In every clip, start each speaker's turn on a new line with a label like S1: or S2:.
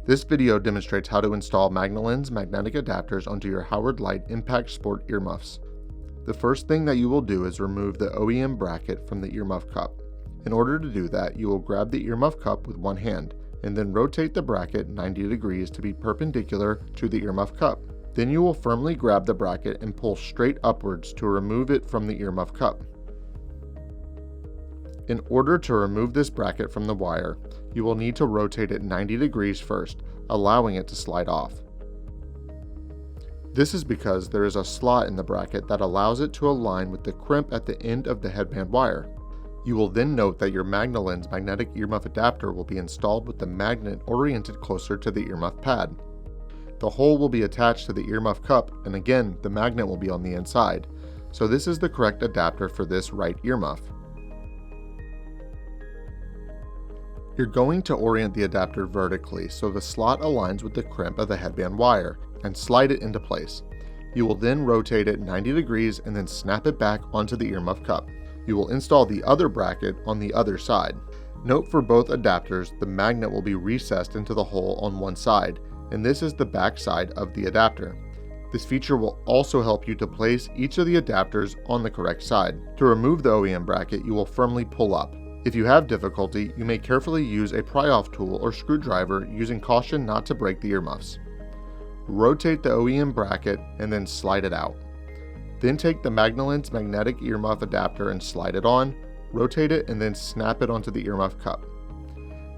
S1: This video demonstrates how to install Magna Lens magnetic adapters onto your Leight Impact Sport earmuffs. The first thing that you will do is remove the OEM bracket from the earmuff cup. In order to do that, you will grab the earmuff cup with one hand, and then rotate the bracket 90 degrees to be perpendicular to the earmuff cup. Then you will firmly grab the bracket and pull straight upwards to remove it from the earmuff cup. In order to remove this bracket from the wire, you will need to rotate it 90 degrees first, allowing it to slide off. This is because there is a slot in the bracket that allows it to align with the crimp at the end of the headband wire. You will then note that your Magna Lens magnetic earmuff adapter will be installed with the magnet oriented closer to the earmuff pad. The hole will be attached to the earmuff cup, and again, the magnet will be on the inside. So this is the correct adapter for this right earmuff. You're going to orient the adapter vertically so the slot aligns with the crimp of the headband wire and slide it into place. You will then rotate it 90 degrees and then snap it back onto the earmuff cup. You will install the other bracket on the other side. Note for both adapters, the magnet will be recessed into the hole on one side, and this is the back side of the adapter. This feature will also help you to place each of the adapters on the correct side. To remove the OEM bracket, you will firmly pull up. If you have difficulty, you may carefully use a pry-off tool or screwdriver, using caution not to break the earmuffs. Rotate the OEM bracket and then slide it out. Then take the Magna Lens magnetic earmuff adapter and slide it on, rotate it, and then snap it onto the earmuff cup.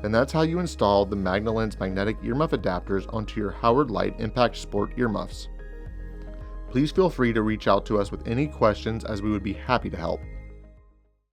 S1: And that's how you install the Magna Lens magnetic earmuff adapters onto your Leight Impact Sport earmuffs. Please feel free to reach out to us with any questions, as we would be happy to help.